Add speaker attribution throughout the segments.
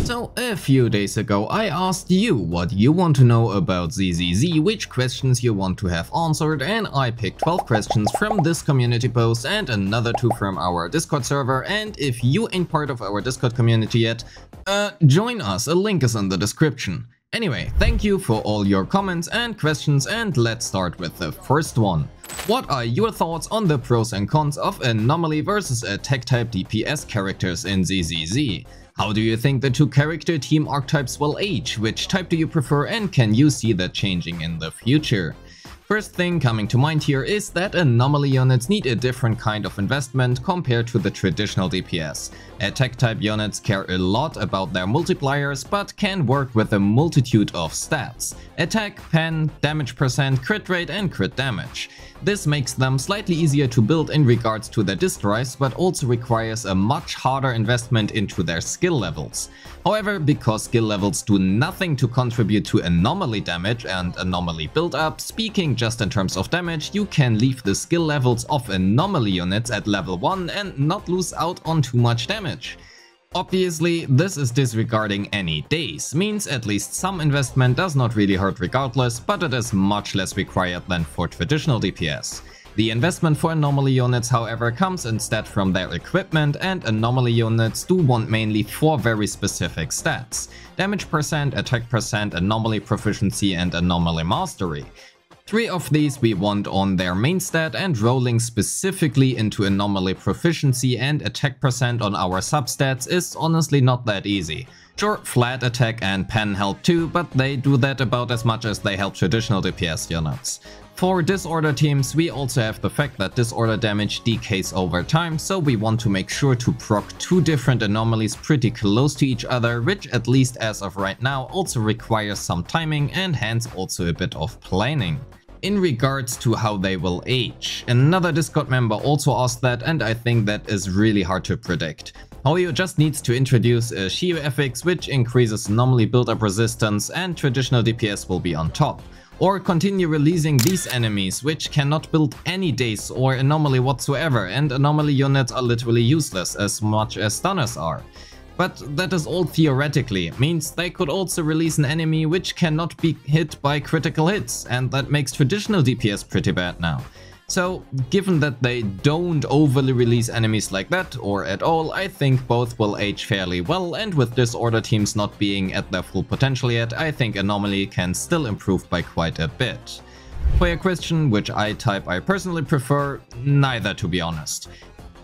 Speaker 1: So a few days ago I asked you what you want to know about ZZZ, which questions you want to have answered, and I picked 12 questions from this community post and another 2 from our Discord server. And if you ain't part of our Discord community yet, join us, a link is in the description. Anyway, thank you for all your comments and questions, and let's start with the first one. What are your thoughts on the pros and cons of Anomaly versus Attack Type DPS characters in ZZZ? How do you think the two character team archetypes will age? Which type do you prefer, and can you see that changing in the future? First thing coming to mind here is that Anomaly units need a different kind of investment compared to the traditional DPS. Attack type units care a lot about their multipliers, but can work with a multitude of stats: attack, pen, damage percent, crit rate and crit damage. This makes them slightly easier to build in regards to their distrise, but also requires a much harder investment into their skill levels. However, because skill levels do nothing to contribute to Anomaly damage and Anomaly build-up, speaking just in terms of damage, you can leave the skill levels of Anomaly units at level 1 and not lose out on too much damage. Obviously, this is disregarding any days, means at least some investment does not really hurt regardless, but it is much less required than for traditional DPS. The investment for Anomaly units, however, comes instead from their equipment, and Anomaly units do want mainly 4 very specific stats: damage percent, attack percent, Anomaly proficiency and Anomaly mastery. 3 of these we want on their main stat, and rolling specifically into Anomaly proficiency and attack percent on our substats is honestly not that easy. Sure, flat attack and pen help too, but they do that about as much as they help traditional DPS units. For disorder teams, we also have the fact that disorder damage decays over time, so we want to make sure to proc 2 different anomalies pretty close to each other, which at least as of right now also requires some timing and hence also a bit of planning. In regards to how they will age, another Discord member also asked that, and I think that is really hard to predict. Hoyo just needs to introduce a Shio FX which increases Anomaly build-up resistance, and traditional DPS will be on top. Or continue releasing these enemies which cannot build any daze or Anomaly whatsoever, and Anomaly units are literally useless as much as stunners are. But that is all theoretically, means they could also release an enemy which cannot be hit by critical hits, and that makes traditional DPS pretty bad now. So, given that they don't overly release enemies like that, or at all, I think both will age fairly well, and with disorder teams not being at their full potential yet, I think Anomaly can still improve by quite a bit. For your question, which type I personally prefer, neither to be honest.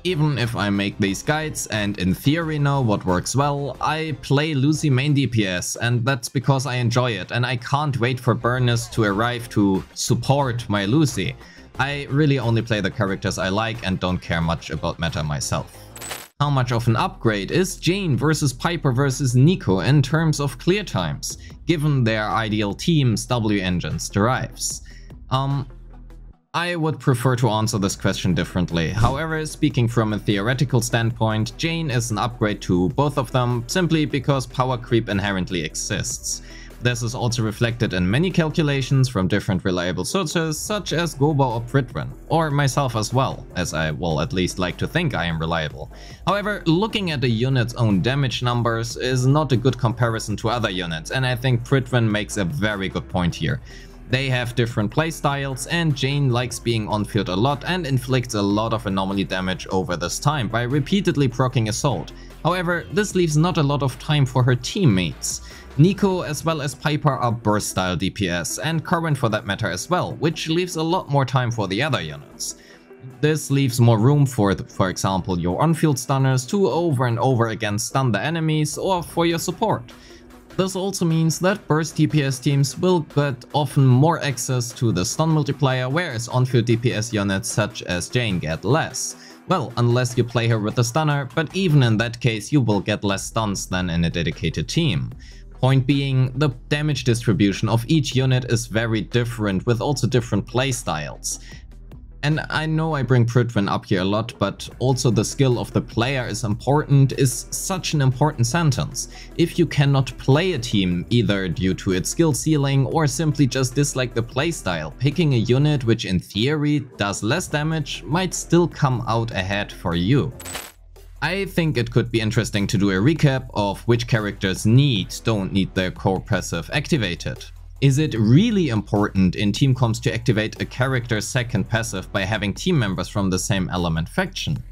Speaker 1: Even if I make these guides and in theory know what works well, I play Lucy main DPS, and that's because I enjoy it and I can't wait for burners to arrive to support my Lucy. I really only play the characters I like and don't care much about meta myself. How much of an upgrade is Jane versus Piper versus Neko in terms of clear times, given their ideal teams W engines derives? I would prefer to answer this question differently. However, speaking from a theoretical standpoint, Jane is an upgrade to both of them simply because power creep inherently exists. This is also reflected in many calculations from different reliable sources such as Goba or Pritwin, or myself as well, as I will at least like to think I am reliable. However, looking at a unit's own damage numbers is not a good comparison to other units, and I think Pritwin makes a very good point here. They have different playstyles, and Jane likes being on field a lot and inflicts a lot of Anomaly damage over this time by repeatedly proccing Assault. However, this leaves not a lot of time for her teammates. Neko as well as Piper are burst style DPS, and Corin for that matter as well, which leaves a lot more time for the other units. This leaves more room for example, your on-field stunners to over and over again stun the enemies, or for your support. This also means that burst DPS teams will get often more access to the stun multiplier, whereas on-field DPS units such as Jane get less. Well, unless you play her with a stunner, but even in that case you will get less stuns than in a dedicated team. Point being, the damage distribution of each unit is very different with also different playstyles. And I know I bring Pritwin up here a lot, but also the skill of the player is important is such an important sentence. If you cannot play a team either due to its skill ceiling or simply just dislike the playstyle, picking a unit which in theory does less damage might still come out ahead for you. I think it could be interesting to do a recap of which characters don't need their core passive activated. Is it really important in team comps to activate a character's second passive by having team members from the same element faction?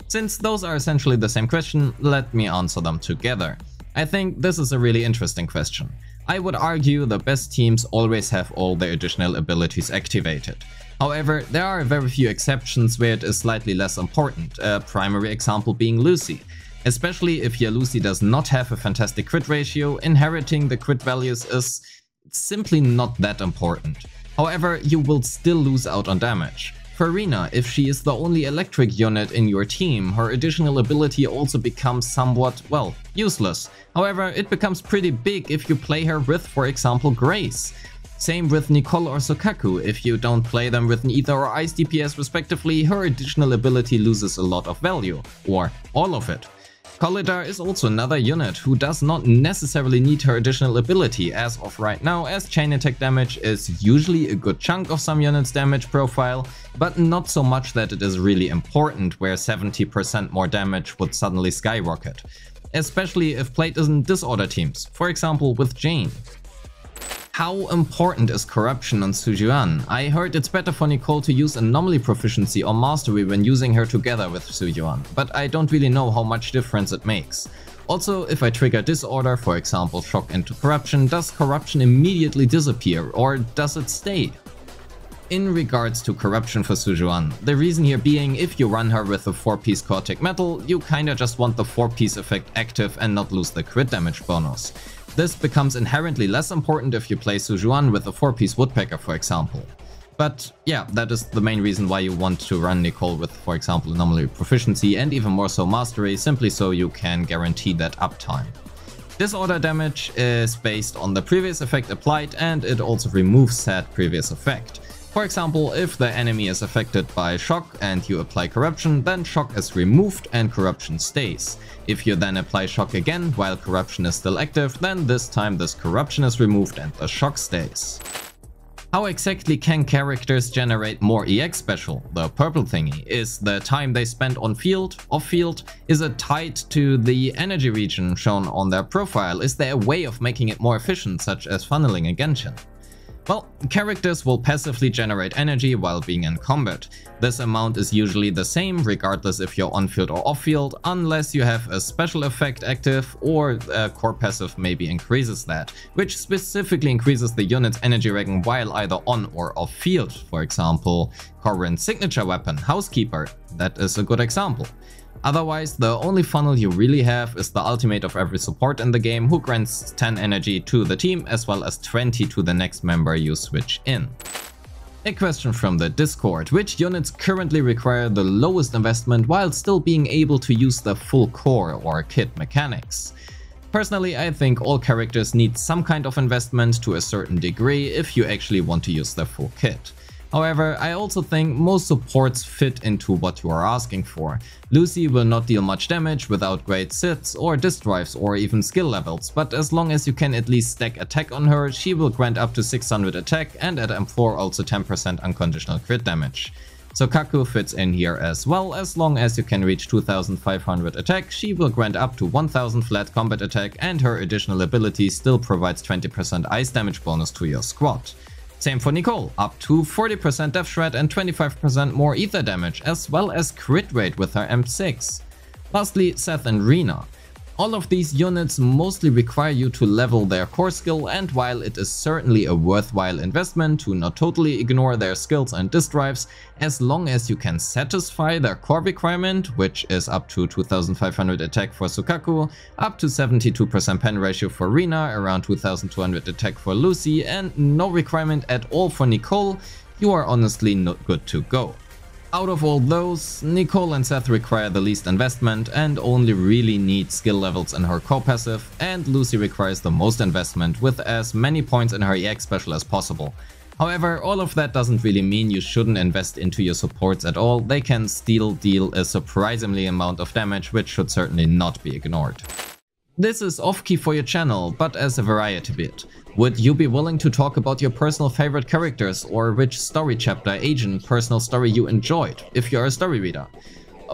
Speaker 1: Since those are essentially the same question, let me answer them together. I think this is a really interesting question. I would argue the best teams always have all their additional abilities activated. However, there are very few exceptions where it is slightly less important, a primary example being Lucy. Especially if your Lucy does not have a fantastic crit ratio, inheriting the crit values is simply not that important. However, you will still lose out on damage. For Rina, if she is the only electric unit in your team, her additional ability also becomes somewhat, well, useless. However, it becomes pretty big if you play her with, for example, Grace. Same with Nicole or Soukaku. If you don't play them with Ether or Ice DPS respectively, her additional ability loses a lot of value, or all of it. Kolidar is also another unit who does not necessarily need her additional ability as of right now, as chain attack damage is usually a good chunk of some units' damage profile, but not so much that it is really important, where 70% more damage would suddenly skyrocket. Especially if played in disorder teams, for example with Jane. How important is corruption on Sujuan? I heard it's better for Nicole to use Anomaly proficiency or mastery when using her together with Sujuan, but I don't really know how much difference it makes. Also, if I trigger disorder, for example shock into corruption, does corruption immediately disappear or does it stay? In regards to corruption for Sujuan, the reason here being, if you run her with a 4-piece Cortic Metal, you kinda just want the 4-piece effect active and not lose the crit damage bonus. This becomes inherently less important if you play Sujuan with a 4-piece Woodpecker, for example. But yeah, that is the main reason why you want to run Nicole with, for example, Anomaly proficiency and even more so Mastery, simply so you can guarantee that uptime. Disorder damage is based on the previous effect applied, and it also removes said previous effect. For example, if the enemy is affected by shock and you apply corruption, then shock is removed and corruption stays. If you then apply shock again while corruption is still active, then this time this corruption is removed and the shock stays. How exactly can characters generate more EX special? The purple thingy. Is the time they spend on field, off field? Is it tied to the energy region shown on their profile? Is there a way of making it more efficient, such as funneling a Genshin? Well, characters will passively generate energy while being in combat. This amount is usually the same regardless if you're on-field or off-field, unless you have a special effect active or a core passive maybe increases that, which specifically increases the unit's energy rating while either on or off-field. For example, Corin's signature weapon, Housekeeper, that is a good example. Otherwise, the only funnel you really have is the ultimate of every support in the game, who grants 10 energy to the team as well as 20 to the next member you switch in. A question from the Discord: which units currently require the lowest investment while still being able to use the full core or kit mechanics? Personally, I think all characters need some kind of investment to a certain degree if you actually want to use the full kit. However, I also think most supports fit into what you are asking for. Lucy will not deal much damage without great sits or disk drives or even skill levels, but as long as you can at least stack attack on her, she will grant up to 600 attack and at M4 also 10% unconditional crit damage. Soukaku fits in here as well. As long as you can reach 2500 attack, she will grant up to 1000 flat combat attack, and her additional ability still provides 20% ice damage bonus to your squad. Same for Nicole, up to 40% Death Shred and 25% more ether damage, as well as crit rate with her M6. Lastly, Seth and Rina. All of these units mostly require you to level their core skill, and while it is certainly a worthwhile investment to not totally ignore their skills and disk drives, as long as you can satisfy their core requirement, which is up to 2500 attack for Soukaku, up to 72% pen ratio for Rina, around 2200 attack for Lucy, and no requirement at all for Nicole, you are honestly not good to go. Out of all those, Nicole and Seth require the least investment and only really need skill levels in her core passive, and Lucy requires the most investment with as many points in her EX special as possible. However, all of that doesn't really mean you shouldn't invest into your supports at all. They can still deal a surprisingly amount of damage, which should certainly not be ignored. This is off-key for your channel, but as a variety bit. Would you be willing to talk about your personal favorite characters or which story chapter, agent, personal story you enjoyed, if you're a story reader?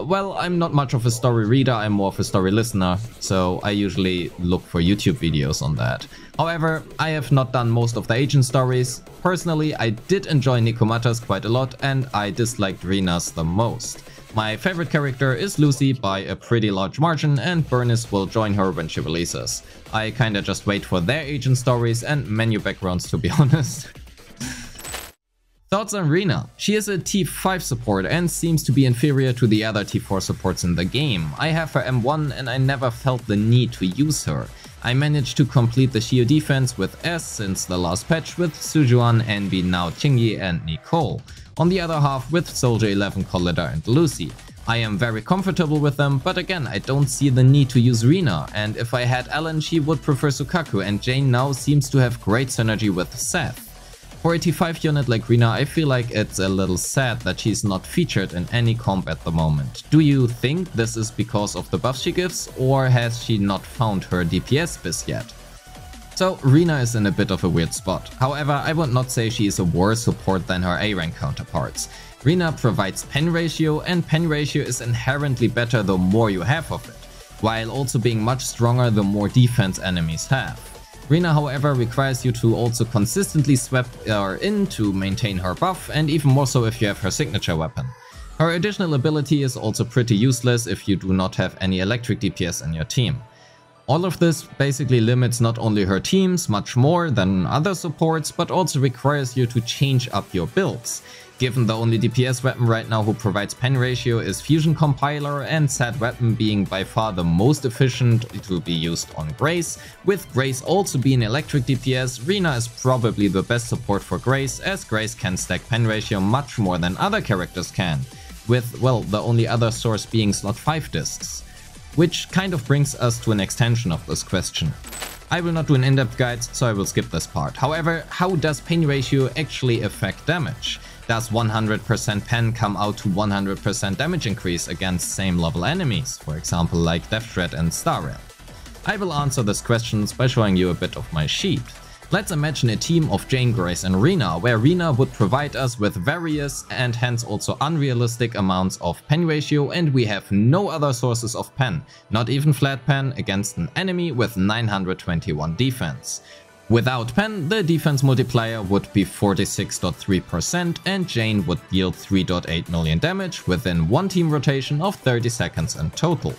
Speaker 1: Well, I'm not much of a story reader, I'm more of a story listener, so I usually look for YouTube videos on that. However, I have not done most of the agent stories. Personally, I did enjoy Neko's quite a lot and I disliked Rina's the most. My favorite character is Lucy by a pretty large margin, and Bernice will join her when she releases. I kinda just wait for their agent stories and menu backgrounds, to be honest. Thoughts on Rina? She is a T5 support and seems to be inferior to the other T4 supports in the game. I have her M1 and I never felt the need to use her. I managed to complete the Shio defense with S since the last patch with Sujuan, Envy, now Chingy and Nicole. On the other half with Soldier 11, Coletta and Lucy. I am very comfortable with them, but again I don't see the need to use Rina, and if I had Ellen she would prefer Soukaku, and Jane now seems to have great synergy with Seth. For a T5 unit like Rina, I feel like it's a little sad that she's not featured in any comp at the moment. Do you think this is because of the buffs she gives, or has she not found her DPS biz yet? So Rina is in a bit of a weird spot. However, I would not say she is a worse support than her A rank counterparts. Rina provides pen ratio, and pen ratio is inherently better the more you have of it, while also being much stronger the more defense enemies have. Rina, however, requires you to also consistently swap her in to maintain her buff, and even more so if you have her signature weapon. Her additional ability is also pretty useless if you do not have any electric DPS in your team. All of this basically limits not only her teams much more than other supports, but also requires you to change up your builds. Given the only DPS weapon right now who provides pen ratio is Fusion Compiler, and said weapon being by far the most efficient to be used on Grace, with Grace also being electric DPS, Rina is probably the best support for Grace, as Grace can stack pen ratio much more than other characters can, with, well, the only other source being slot 5 discs. Which kind of brings us to an extension of this question. I will not do an in-depth guide, so I will skip this part. However, how does pen ratio actually affect damage? Does 100% pen come out to 100% damage increase against same level enemies, for example like Death Threat and Star Rail? I will answer these questions by showing you a bit of my sheet. Let's imagine a team of Jane, Grace and Rina, where Rina would provide us with various and hence also unrealistic amounts of pen ratio, and we have no other sources of pen, not even flat pen, against an enemy with 921 defense. Without pen, the defense multiplier would be 46.3% and Jane would deal 3.8 million damage within one team rotation of 30 seconds in total.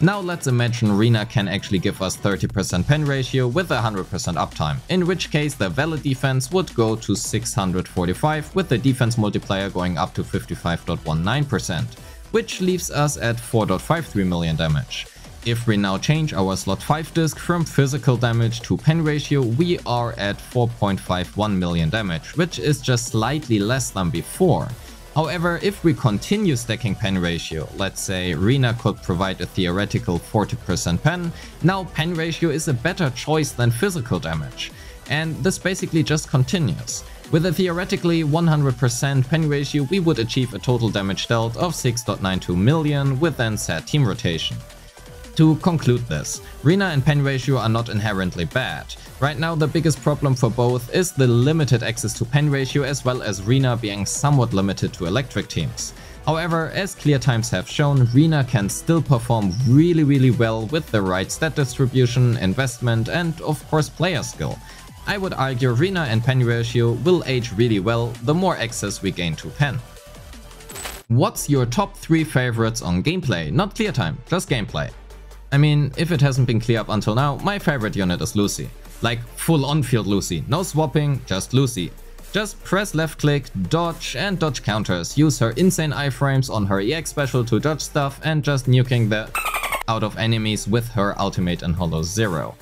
Speaker 1: Now let's imagine Rina can actually give us 30% pen ratio with 100% uptime, in which case the valid defense would go to 645 with the defense multiplier going up to 55.19%, which leaves us at 4.53 million damage. If we now change our slot 5 disc from physical damage to pen ratio, we are at 4.51 million damage, which is just slightly less than before. However, if we continue stacking pen ratio, let's say Rina could provide a theoretical 40% pen, now pen ratio is a better choice than physical damage. And this basically just continues. With a theoretically 100% pen ratio, we would achieve a total damage dealt of 6.92 million within said team rotation. To conclude this, Rina and pen ratio are not inherently bad. Right now the biggest problem for both is the limited access to pen ratio, as well as Rina being somewhat limited to electric teams. However, as clear times have shown, Rina can still perform really well with the right stat distribution, investment and of course player skill. I would argue Rina and pen ratio will age really well the more access we gain to pen. What's your top 3 favorites on gameplay? Not clear time, just gameplay. I mean, if it hasn't been clear up until now, my favorite unit is Lucy. Like full on-field Lucy, no swapping, just Lucy. Just press left click, dodge and dodge counters, use her insane iframes on her EX special to dodge stuff and just nuking the out of enemies with her ultimate in Holo Zero.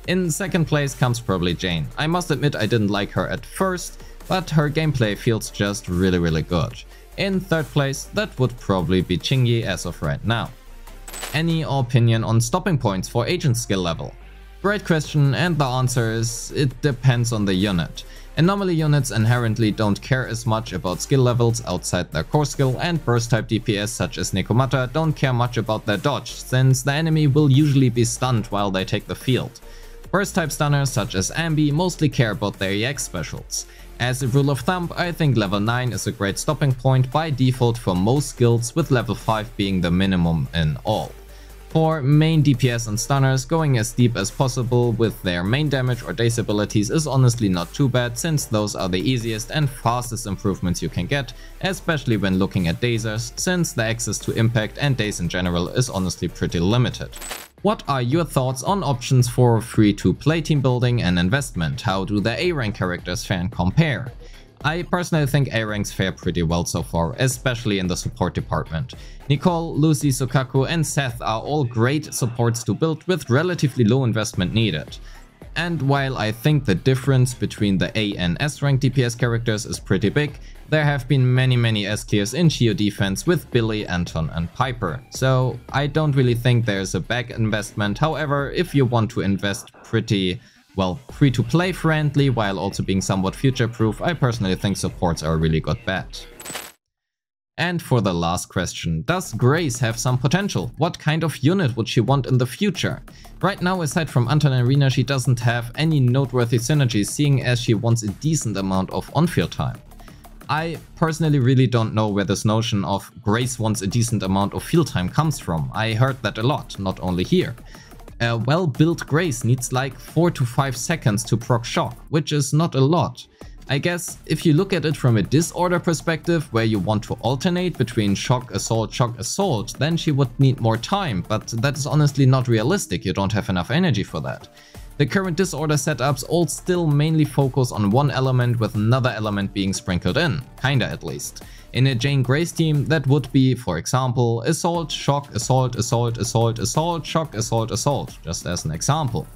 Speaker 1: In second place comes probably Jane. I must admit I didn't like her at first, but her gameplay feels just really good. In third place, that would probably be Chingy as of right now. Any opinion on stopping points for agent skill level? Great question, and the answer is it depends on the unit. Anomaly units inherently don't care as much about skill levels outside their core skill, and burst type DPS such as Neko don't care much about their dodge, since the enemy will usually be stunned while they take the field. Burst type stunners such as Ambi mostly care about their EX specials. As a rule of thumb, I think level 9 is a great stopping point by default for most skills, with level 5 being the minimum in all. For main DPS and stunners, going as deep as possible with their main damage or daze abilities is honestly not too bad, since those are the easiest and fastest improvements you can get, especially when looking at dazers, since the access to impact and daze in general is honestly pretty limited. What are your thoughts on options for free-to-play team building and investment? How do the A-rank characters fare and compare? I personally think A-ranks fare pretty well so far, especially in the support department. Nicole, Lucy, Soukaku and Seth are all great supports to build with relatively low investment needed. And while I think the difference between the A and S rank DPS characters is pretty big, there have been many S tiers in Geo defense with Billy, Anton and Piper. So I don't really think there's a back investment. However, if you want to invest pretty well, free-to-play friendly while also being somewhat future-proof, I personally think supports are a really good bet. And for the last question, does Grace have some potential? What kind of unit would she want in the future? Right now, aside from Anton and Rina, she doesn't have any noteworthy synergies, seeing as she wants a decent amount of on-field time. I personally really don't know where this notion of Grace wants a decent amount of field time comes from. I heard that a lot, not only here. A well-built Grace needs like 4 to 5 seconds to proc shock, which is not a lot. I guess if you look at it from a disorder perspective, where you want to alternate between shock, assault, then she would need more time, but that is honestly not realistic, you don't have enough energy for that. The current disorder setups all still mainly focus on one element with another element being sprinkled in, kinda at least. In a Jane Grace team, that would be, for example, assault, shock, assault, shock, assault, just as an example.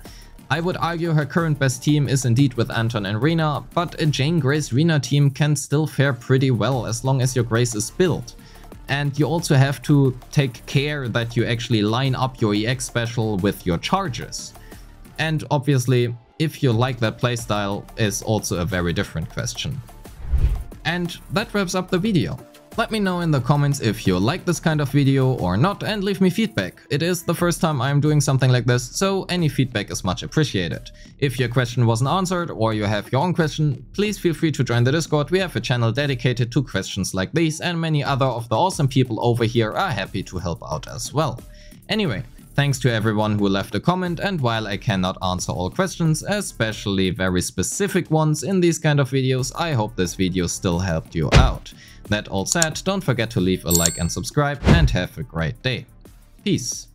Speaker 1: I would argue her current best team is indeed with Anton and Rina, but a Jane Grace Rina team can still fare pretty well as long as your Grace is built. And you also have to take care that you actually line up your EX special with your charges. And obviously, if you like that playstyle is also a very different question. And that wraps up the video. Let me know in the comments if you like this kind of video or not, and leave me feedback. It is the first time I'm doing something like this, so any feedback is much appreciated. If your question wasn't answered or you have your own question, please feel free to join the Discord. We have a channel dedicated to questions like these, and many other of the awesome people over here are happy to help out as well. Anyway, thanks to everyone who left a comment, and while I cannot answer all questions, especially very specific ones in these kind of videos, I hope this video still helped you out. That all said, don't forget to leave a like and subscribe, and have a great day. Peace.